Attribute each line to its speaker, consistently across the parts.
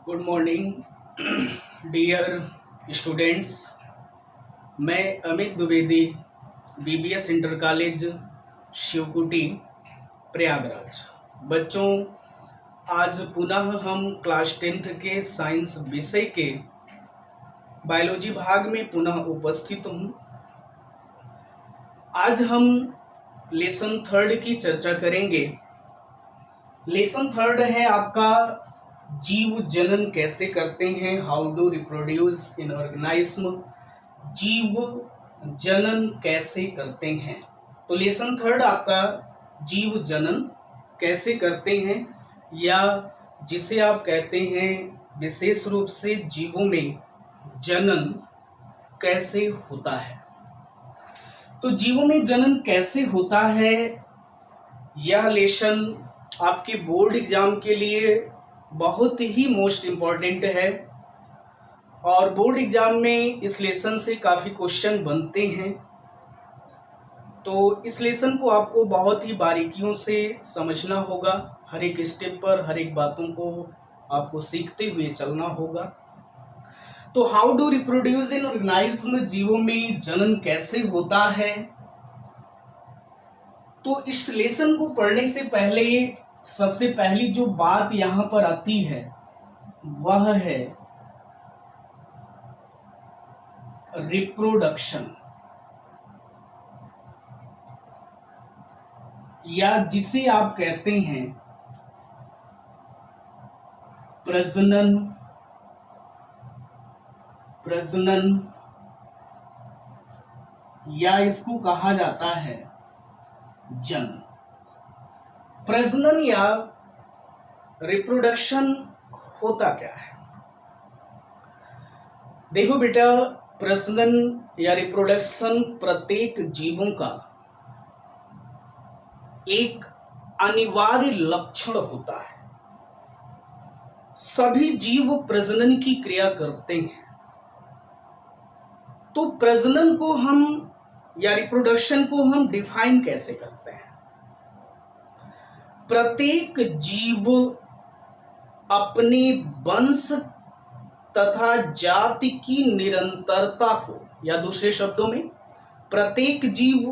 Speaker 1: Good morning dear students. मैं Amit Dwivedi, BBS inter college Shivkuti Prayagraj. बच्चों, आज पुनः हम क्लास 10th के साइंस विषय के बायोलॉजी भाग में पुनः उपस्थित हूँ। आज हम लेसन 3 की चर्चा करेंगे। लेसन 3 है आपका जीव जनन कैसे करते हैं, how do reproduce in organism. जीव जनन कैसे करते हैं, तो लेसन 3 आपका जीव जनन कैसे करते हैं, या जिसे आप कहते हैं विशेष रूप से जीवों में जनन कैसे होता है। तो जीवों में जनन कैसे होता है, यह लेसन आपके बोर्ड एग्जाम के लिए बहुत ही मोस्ट इम्पॉर्टेंट है और बोर्ड एग्जाम में इस लेसन से काफ़ी क्वेश्चन बनते हैं। तो इस लेसन को आपको बहुत ही बारीकियों से समझना होगा। हर एक स्टेप पर हर एक बातों को आपको सीखते हुए चलना होगा। तो how do reproduce in organism, जीवों में जनन कैसे होता है। तो इस लेसन को पढ़ने से पहले सबसे पहली जो बात यहाँ पर आती है वह है रिप्रोडक्शन, या जिसे आप कहते हैं प्रजनन। प्रजनन या इसको कहा जाता है जन्म। प्रजनन या रिप्रोडक्शन होता क्या है। देखो बेटा, प्रजनन या रिप्रोडक्शन प्रत्येक जीवों का एक अनिवार्य लक्षण होता है। सभी जीव प्रजनन की क्रिया करते हैं। तो प्रजनन को हम या रिप्रोडक्शन को हम डिफाइन कैसे करते हैं। प्रत्येक जीव अपने वंश तथा जाति की निरंतरता को, या दूसरे शब्दों में प्रत्येक जीव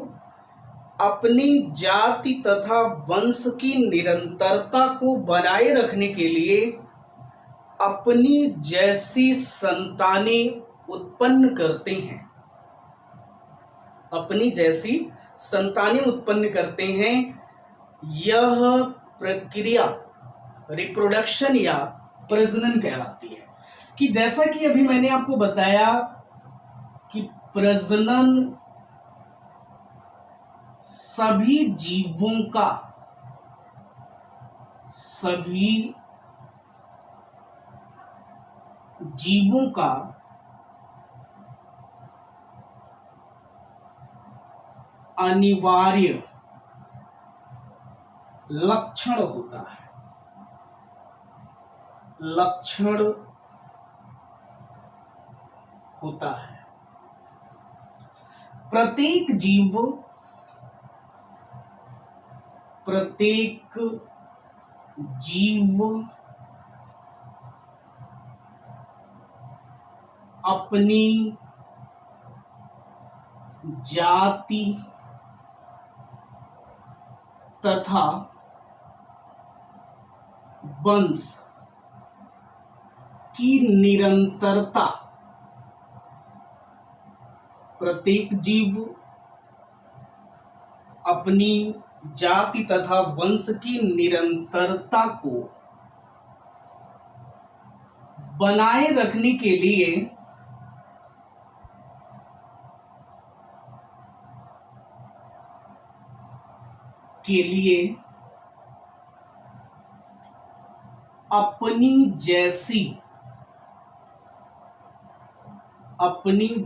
Speaker 1: अपनी जाति तथा वंश की निरंतरता को बनाए रखने के लिए अपनी जैसी संतानें उत्पन्न करते हैं। अपनी जैसी संतानें उत्पन्न करते हैं। यह प्रक्रिया रिप्रोडक्शन या प्रजनन कहलाती है। कि जैसा कि अभी मैंने आपको बताया कि प्रजनन सभी जीवों का अनिवार्य लक्षण होता है। लक्षण होता है। प्रत्येक जीव अपनी जाति तथा वंश की निरंतरता, प्रत्येक जीव अपनी जाति तथा वंश की निरंतरता को बनाए रखने के लिए अपनी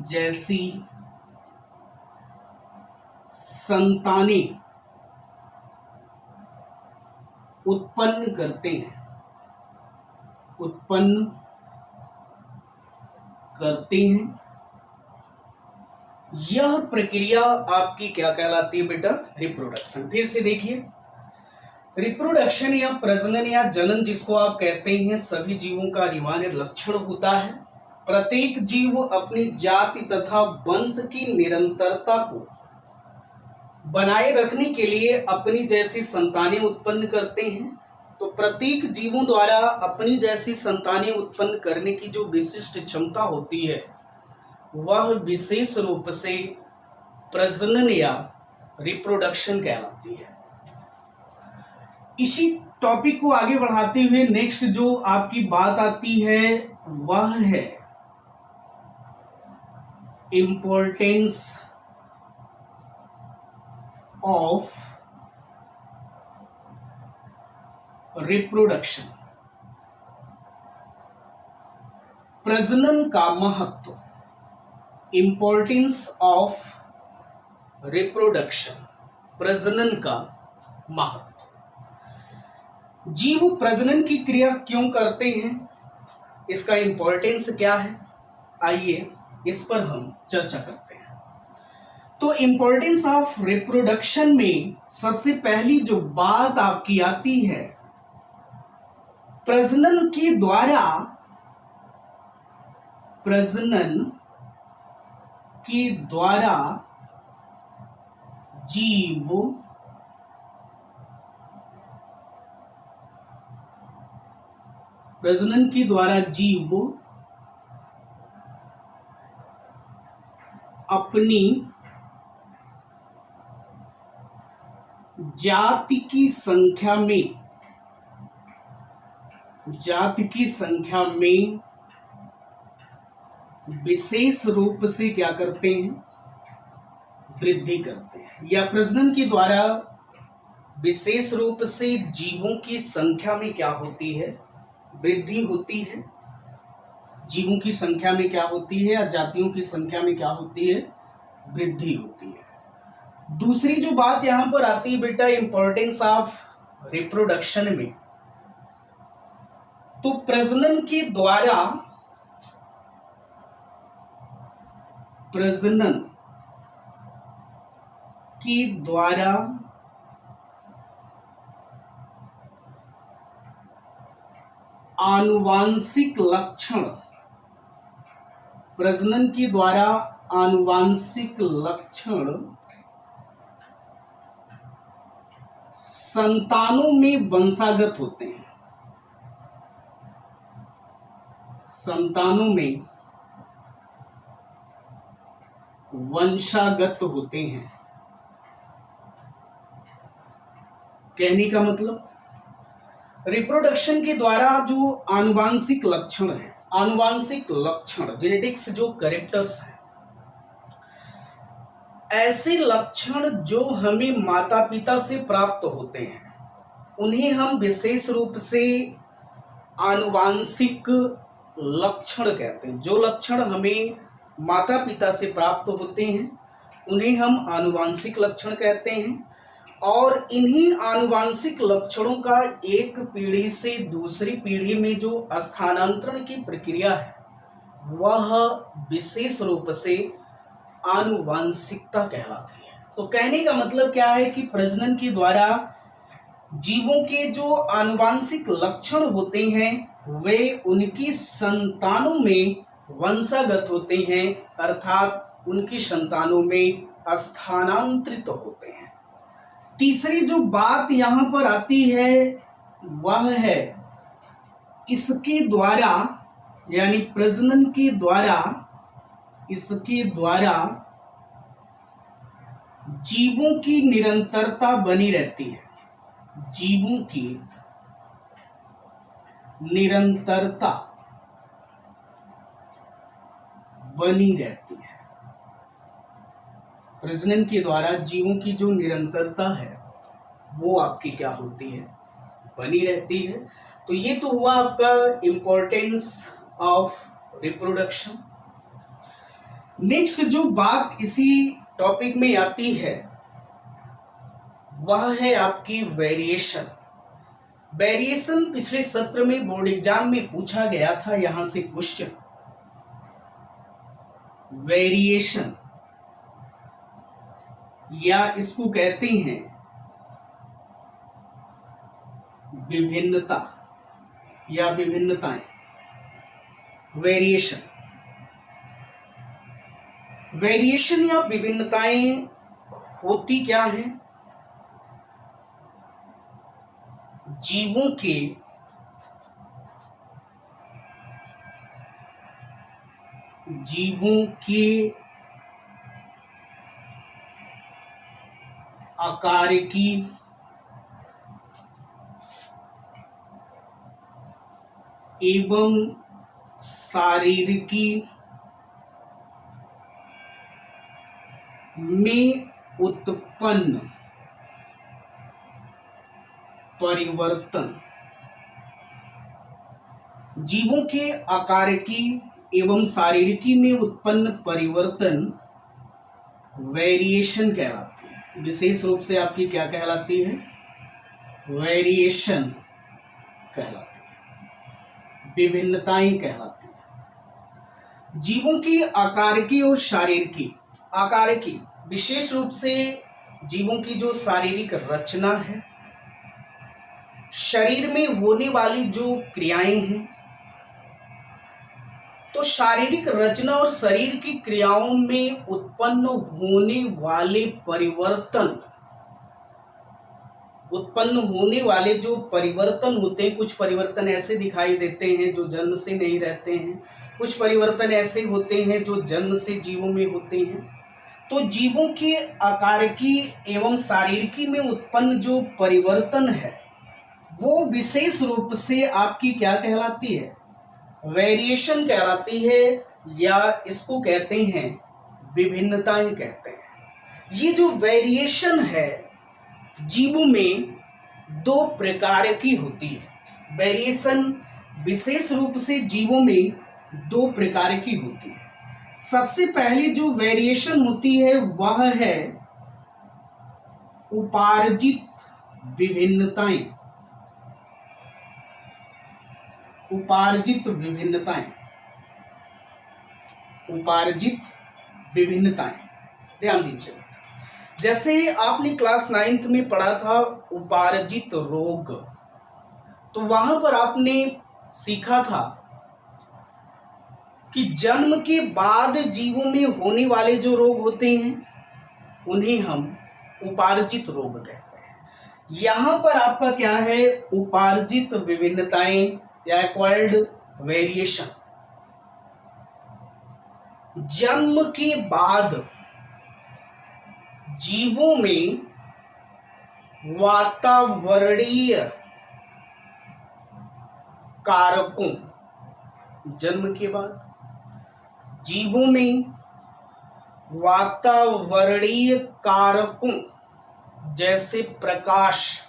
Speaker 1: जैसी संतानें उत्पन्न करते हैं। यह प्रक्रिया आपकी क्या कहलाती है बेटा, रिप्रोडक्शन। फिर से देखिए, रिप्रोडक्शन या प्रजनन या जनन जिसको आप कहते हैं सभी जीवों का अनिवार्य लक्षण होता है। प्रत्येक जीव अपनी जाति तथा वंश की निरंतरता को बनाए रखने के लिए अपनी जैसी संतानें उत्पन्न करते हैं। तो प्रत्येक जीवों द्वारा अपनी जैसी संतानें उत्पन्न करने की जो विशिष्ट क्षमता होती है वह विशेष रूप से प्रजनन या रिप्रोडक्शन कहलाती है। इसी टॉपिक को आगे बढ़ाते हुए नेक्स्ट जो आपकी बात आती है वह है इम्पोर्टेंस ऑफ रिप्रोडक्शन। प्रजनन का महत्व, इम्पोर्टेंस ऑफ रिप्रोडक्शन, प्रजनन का महत्व। जीव प्रजनन की क्रिया क्यों करते हैं, इसका इंपॉर्टेंस क्या है, आइए इस पर हम चर्चा करते हैं। तो इंपॉर्टेंस ऑफ रिप्रोडक्शन में सबसे पहली जो बात आपकी आती है, प्रजनन के द्वारा जीव प्रजनन के द्वारा जीव अपनी जाति की संख्या में विशेष रूप से क्या करते हैं, वृद्धि करते हैं। या प्रजनन के द्वारा विशेष रूप से जीवों की संख्या में क्या होती है, वृद्धि होती है। जीवों की संख्या में क्या होती है या जातियों की संख्या में क्या होती है, वृद्धि होती है। दूसरी जो बात यहां पर आती है बेटा इंपॉर्टेंस ऑफ रिप्रोडक्शन में, तो प्रजनन के द्वारा आनुवांशिक लक्षण, प्रजनन के द्वारा आनुवांशिक लक्षण संतानों में वंशागत होते हैं, संतानों में वंशागत होते हैं। कहने का मतलब रिप्रोडक्शन के द्वारा जो आनुवांशिक लक्षण है, आनुवांशिक लक्षण जेनेटिक्स जो कैरेक्टर्स हैं, ऐसे लक्षण जो हमें माता पिता से प्राप्त होते हैं उन्हें हम विशेष रूप से आनुवांशिक लक्षण कहते हैं। जो लक्षण हमें माता पिता से प्राप्त होते हैं उन्हें हम आनुवांशिक लक्षण कहते हैं। और इन्हीं आनुवांशिक लक्षणों का एक पीढ़ी से दूसरी पीढ़ी में जो स्थानांतरण की प्रक्रिया है वह विशेष रूप से आनुवांशिकता कहलाती है। तो कहने का मतलब क्या है कि प्रजनन के द्वारा जीवों के जो आनुवांशिक लक्षण होते हैं वे उनकी संतानों में वंशागत होते हैं, अर्थात उनकी संतानों में स्थानांतरित होते हैं। तीसरी जो बात यहां पर आती है वह है इसके द्वारा, यानी प्रजनन के द्वारा, इसके द्वारा जीवों की निरंतरता बनी रहती है, जीवों की निरंतरता बनी रहती है। प्रजनन के द्वारा जीवों की जो निरंतरता है वो आपकी क्या होती है, बनी रहती है। तो ये तो हुआ आपका इंपॉर्टेंस ऑफ रिप्रोडक्शन। नेक्स्ट जो बात इसी टॉपिक में आती है वह है आपकी वेरिएशन। वेरिएशन पिछले सत्र में बोर्ड एग्जाम में पूछा गया था, यहां से क्वेश्चन। वेरिएशन या इसको कहते हैं विभिन्नता या विभिन्नताएं, वेरिएशन। वेरिएशन या विभिन्नताएं होती क्या हैं? जीवों के आकार की एवं शारीरिकी में उत्पन्न परिवर्तन। जीवों के आकारिकी एवं शारीरिकी में उत्पन्न परिवर्तन वेरिएशन कहलाती है। विशेष रूप से आपकी क्या कहलाती है? वेरिएशन कहलाती है, विभिन्नताएं कहलाती है। जीवों की आकारिकी और शारीरिकी। आकारिकी विशेष रूप से जीवों की जो शारीरिक रचना है, शरीर में होने वाली जो क्रियाएं हैं, तो शारीरिक रचना और शरीर की क्रियाओं में उत्पन्न होने वाले जो परिवर्तन होते हैं, कुछ परिवर्तन ऐसे दिखाई देते हैं जो जन्म से नहीं रहते हैं, कुछ परिवर्तन ऐसे होते हैं जो जन्म से जीवों में होते हैं। तो जीवों के आकारिकी एवं शारीरिकी में उत्पन्न जो परिवर्तन है वो विशेष रूप से आपकी क्या कहलाती है? वेरिएशन कहलाती है, या इसको कहते हैं विभिन्नताएं कहते हैं। ये जो वेरिएशन है जीवों में दो प्रकार की होती है। वेरिएशन विशेष रूप से जीवों में दो प्रकार की होती है। सबसे पहली जो वेरिएशन होती है वह है उपार्जित विभिन्नताएं। उपार्जित विभिन्नताएं, उपार्जित विभिन्नताएं, ध्यान दीजिए। जैसे आपने क्लास 9th में पढ़ा था उपार्जित रोग, तो वहां पर आपने सीखा था कि जन्म के बाद जीवों में होने वाले जो रोग होते हैं उन्हें हम उपार्जित रोग कहते हैं। यहां पर आपका क्या है? उपार्जित विभिन्नताएं या एक्वायर्ड वेरिएशन। जन्म के बाद जीवों में वातावरणीय कारकों, जन्म के बाद जीवों में वातावरणीय कारकों जैसे प्रकाश,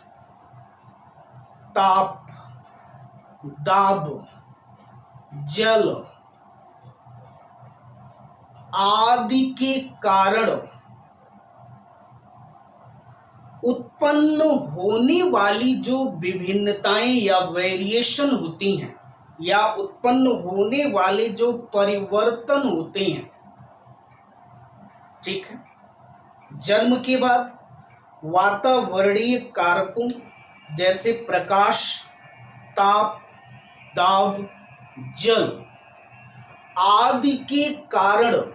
Speaker 1: ताप, दाब, जल आदि के कारण उत्पन्न होने वाली जो विभिन्नताएं या वेरिएशन होती हैं, या उत्पन्न होने वाले जो परिवर्तन होते हैं, ठीक है, जन्म के बाद वातावरणीय कारकों जैसे प्रकाश, ताप, दाब, जल आदि के कारण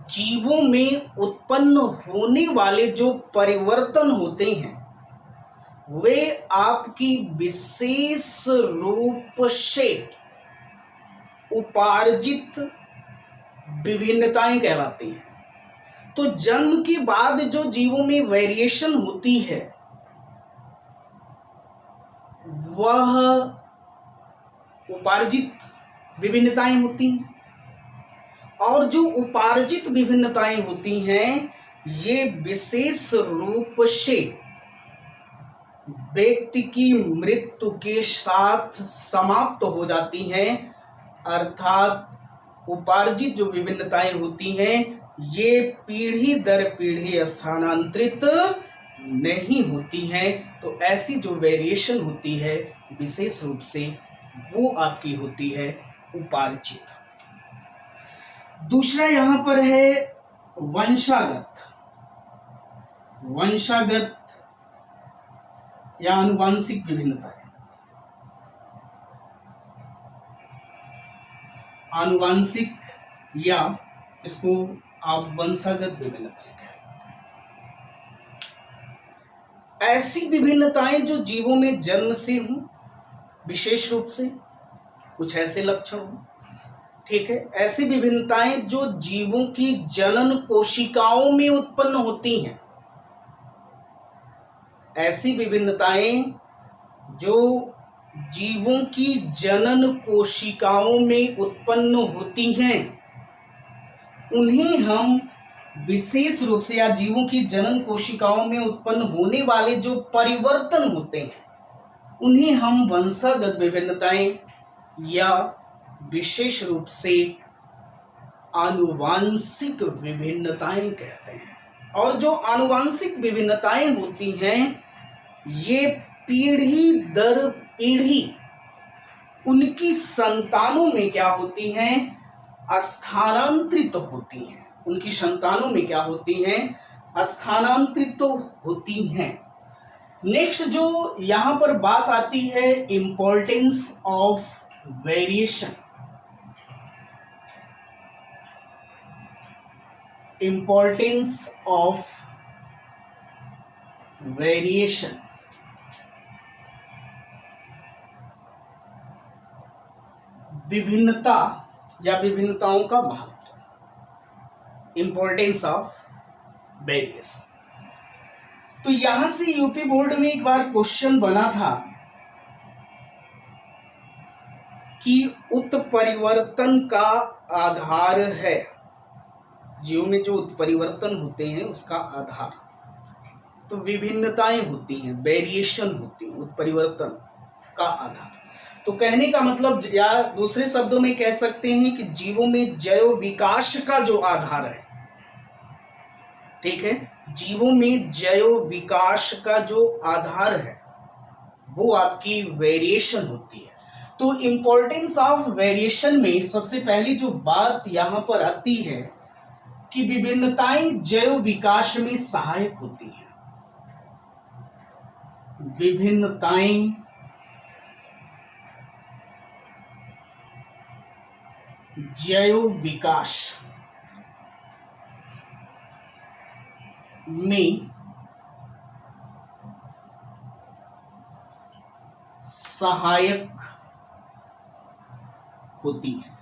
Speaker 1: जीवों में उत्पन्न होने वाले जो परिवर्तन होते हैं वे आपकी विशेष रूप से उपार्जित विभिन्नताएं कहलाती हैं। तो जन्म के बाद जो जीवों में वेरिएशन होती है वह उपार्जित विभिन्नताएं होती हैं, और जो उपार्जित विभिन्नताएं होती हैं ये विशेष रूप से व्यक्ति की मृत्यु के साथ समाप्त हो जाती हैं। अर्थात उपार्जित जो विभिन्नताएं होती हैं ये पीढ़ी दर पीढ़ी स्थानांतरित नहीं होती हैं। तो ऐसी जो वेरिएशन होती है विशेष रूप से वो आपकी होती है उपार्जित। दूसरा यहां पर है वंशागत। वंशागत या आनुवांशिक विभिन्नताएं। आनुवांशिक या इसको आप वंशागत विभिन्नताएं कहें। ऐसी विभिन्नताएं जो जीवों में जन्म से हों, विशेष रूप से कुछ ऐसे लक्षण हों, ठीक है। ऐसी विभिन्नताएं जो जीवों की जनन कोशिकाओं में उत्पन्न होती हैं, ऐसी विभिन्नताएं जो जीवों की जनन कोशिकाओं में उत्पन्न होती हैं, उन्हें हम विशेष रूप से, या जीवों की जनन कोशिकाओं में उत्पन्न होने वाले जो परिवर्तन होते हैं, उन्हें हम वंशागत विभिन्नताएं या विशेष रूप से आनुवांशिक विभिन्नताएं कहते हैं। और जो आनुवांशिक विभिन्नताएं होती हैं, ये पीढ़ी दर पीढ़ी उनकी संतानों में क्या होती हैं, स्थानांतरित होती हैं। उनकी संतानों में क्या होती हैं, स्थानांतरित होती हैं। नेक्स्ट जो यहां पर बात आती है, importance of variation. Importance of variation. विभिन्नता या विभिन्नताओं का महत्व। Importance of variation. तो यहां से यूपी बोर्ड में एक बार क्वेश्चन बना था कि उत्परिवर्तन का आधार है, जीव में जो उत्परिवर्तन होते हैं उसका आधार, तो विभिन्नताएं होती हैं, वेरिएशन होती हैं, उत्परिवर्तन का आधार। तो कहने का मतलब, या दूसरे शब्दों में कह सकते हैं कि जीवों में जैव विकास का जो आधार है, ठीक है, जीवों में जैव विकास का जो आधार है वो आपकी वेरिएशन होती है। तो इंपॉर्टेंस ऑफ वेरिएशन में सबसे पहली जो बात यहां पर आती है कि विभिन्नताएं जैव विकास में सहायक होती हैं। विभिन्नताएं जैव विकास में सहायक होती हैं।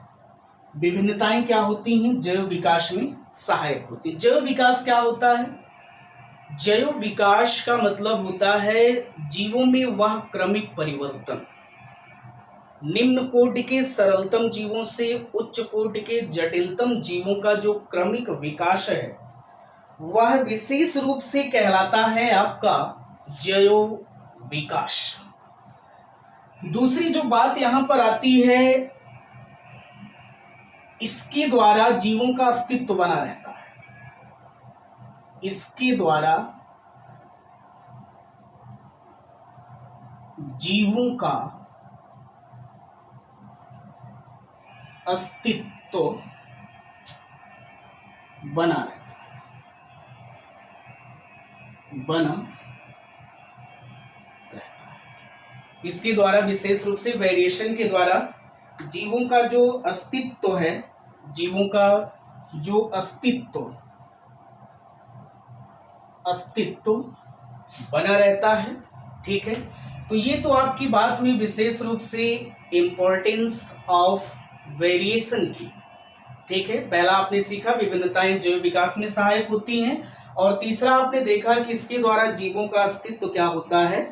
Speaker 1: विभिन्नताएं क्या होती हैं, जैव विकास में सहायक होती हैं। जैव विकास क्या होता है, जैव विकास का मतलब होता है जीवों में वह क्रमिक परिवर्तन, निम्न कोटि के सरलतम जीवों से उच्च कोटि के जटिलतम जीवों का जो क्रमिक विकास है, वह विशेष रूप से कहलाता है आपका जैव विकास। दूसरी जो बात यहां पर आती है, इसके द्वारा जीवों का अस्तित्व बना रहता है। इसके द्वारा जीवों का अस्तित्व बना रहता है, बना रहता है। इसके द्वारा विशेष रूप से वेरिएशन के द्वारा जीवों का जो अस्तित्व है, जीवों का जो अस्तित्व बना रहता है, ठीक है। तो ये तो आपकी बात हुई विशेष रूप से इंपॉर्टेंस ऑफ वेरिएशन की, ठीक है। पहला आपने सीखा विभिन्नताएं जैव विकास में सहायक होती हैं, और तीसरा आपने देखा कि इसके द्वारा जीवों का अस्तित्व क्या होता है,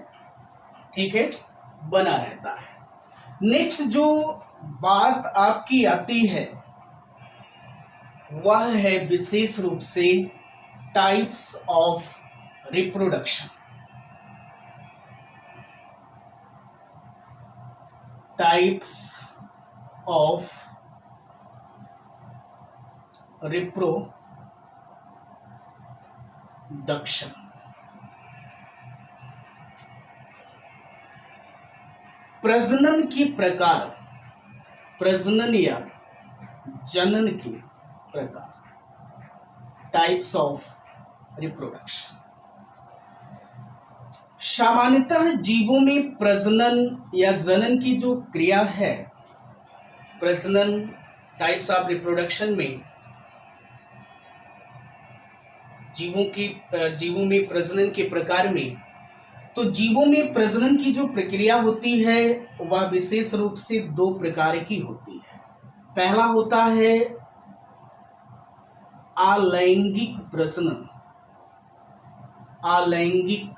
Speaker 1: ठीक है, बना रहता है। नेक्स्ट जो बात आपकी आती है वह है विशेष रूप से types of reproduction. Types of reproduction. प्रजनन की प्रकार, प्रजनन या जनन के प्रकार, टाइप्स ऑफ रिप्रोडक्शन। सामान्यतः जीवों में प्रजनन या जनन की जो क्रिया है, प्रजनन टाइप्स ऑफ रिप्रोडक्शन में जीवों में प्रजनन के प्रकार में, तो जीवों में प्रजनन की जो प्रक्रिया होती है वह विशेष रूप से दो प्रकार की होती है। पहला होता है अलैंगिक प्रजनन। अलैंगिक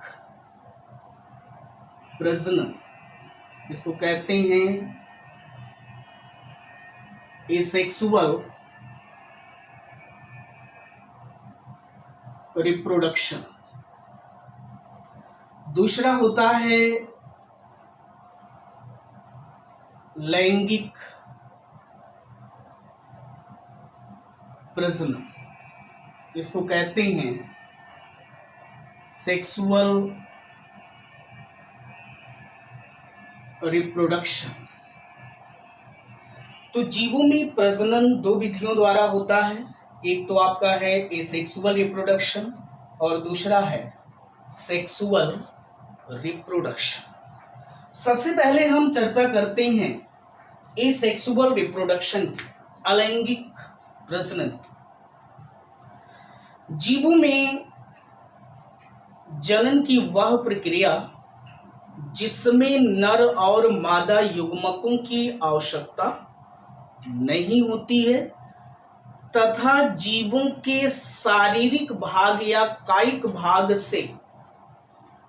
Speaker 1: प्रजनन इसको कहते हैं एसेक्सुअल रिप्रोडक्शन। दूसरा होता है लैंगिक प्रजनन, इसको कहते हैं सेक्सुअल रिप्रोडक्शन। तो जीवों में प्रजनन दो विधियों द्वारा होता है, एक तो आपका है एसेक्सुअल रिप्रोडक्शन और दूसरा है सेक्सुअल रिप्रोडक्शन। सबसे पहले हम चर्चा करते हैं एसेक्सुअल रिप्रोडक्शन की, अलैंगिक प्रजनन की। जीवों में जनन की वह प्रक्रिया जिसमें नर और मादा युग्मकों की आवश्यकता नहीं होती है तथा जीवों के शारीरिक भाग या कायिक भाग से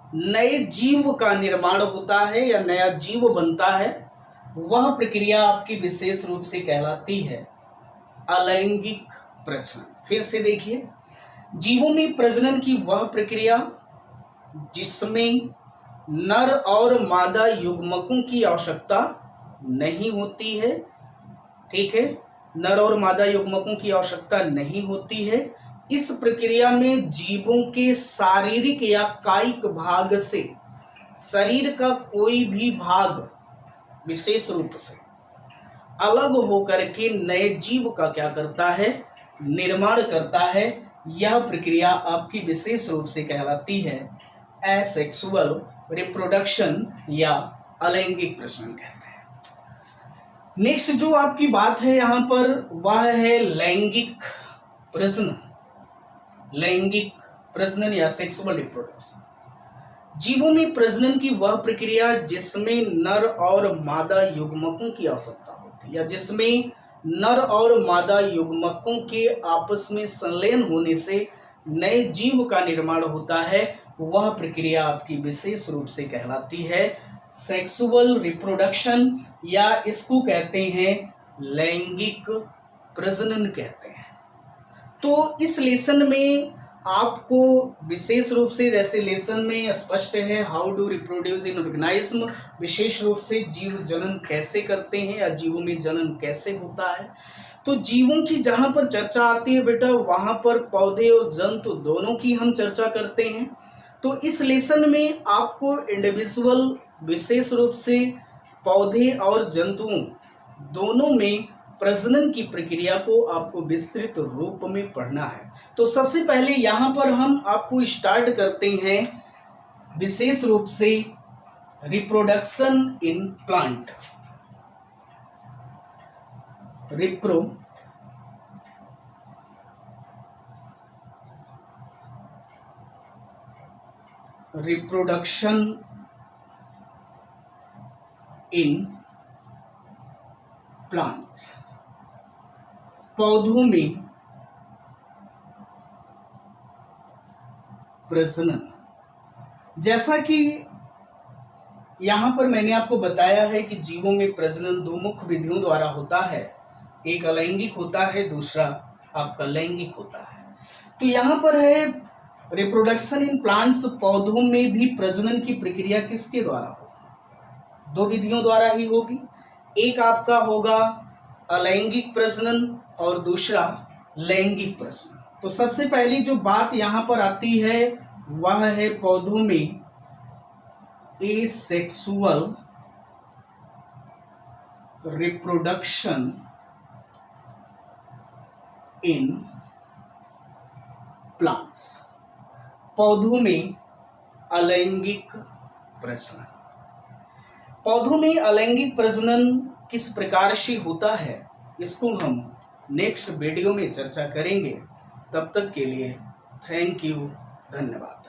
Speaker 1: नए जीव का निर्माण होता है या नया जीव बनता है, वह प्रक्रिया आपकी विशेष रूप से कहलाती है अलैंगिक प्रजनन। फिर से देखिए, जीवों में प्रजनन की वह प्रक्रिया जिसमें नर और मादा युग्मकों की आवश्यकता नहीं होती है, ठीक है, नर और मादा युग्मकों की आवश्यकता नहीं होती है। इस प्रक्रिया में जीवों के शारीरिक या कायिक भाग से शरीर का कोई भी भाग विशेष रूप से अलग होकर के नए जीव का क्या करता है, निर्माण करता है। यह प्रक्रिया आपकी विशेष रूप से कहलाती है एसेक्सुअल रिप्रोडक्शन या अलैंगिक प्रजनन कहते हैं। नेक्स्ट जो आपकी बात है यहाँ पर वह है लैंगिक प्रजनन। लैंगिक प्रजनन या सेक्सुअल रिप्रोडक्शन, जीवों में प्रजनन की वह प्रक्रिया जिसमें नर और मादा युग्मकों की आवश्यकता होती है या जिसमें नर और मादा युग्मकों के आपस में संलयन होने से नए जीव का निर्माण होता है, वह प्रक्रिया आपकी विशेष रूप से कहलाती है सेक्सुअल रिप्रोडक्शन या इसको कहते हैं लैंगिक प्रजनन कहते हैं। तो इस लेसन में आपको विशेष रूप से, जैसे लेसन में स्पष्ट है how to reproduce in organism, विशेष रूप से जीव जनन कैसे करते हैं या जीवों में जनन कैसे होता है। तो जीवों की जहाँ पर चर्चा आती है बेटा, वहाँ पर पौधे और जंतु दोनों की हम चर्चा करते हैं। तो इस लेसन में आपको इंडिविजुअल विशेष रूप से पौधे और जंतुओं दोनों में प्रजनन की प्रक्रिया को आपको विस्तृत रूप में पढ़ना है। तो सबसे पहले यहाँ पर हम आपको स्टार्ट करते हैं विशेष रूप से reproduction in plant. Reproduction in plants, पौधों में प्रजनन। जैसा कि यहाँ पर मैंने आपको बताया है कि जीवों में प्रजनन दो मुख्य विधियों द्वारा होता है, एक अलैंगिक होता है, दूसरा आपका लैंगिक होता है। तो यहाँ पर है रिप्रोडक्शन इन प्लांट्स, पौधों में भी प्रजनन की प्रक्रिया किसके द्वारा होगी? दो विधियों द्वारा ही होगी। एक आपका होगा अलैंगिक प्रजनन और दूसरा लैंगिक प्रजनन। तो सबसे पहली जो बात यहाँ पर आती है वह है पौधों में एसेक्सुअल रिप्रोडक्शन इन प्लांट्स, पौधों में अलैंगिक प्रजनन। पौधों में अलैंगिक प्रजनन किस प्रकार से होता है इसको हम नेक्स्ट वीडियो में चर्चा करेंगे। तब तक के लिए थैंक यू, धन्यवाद।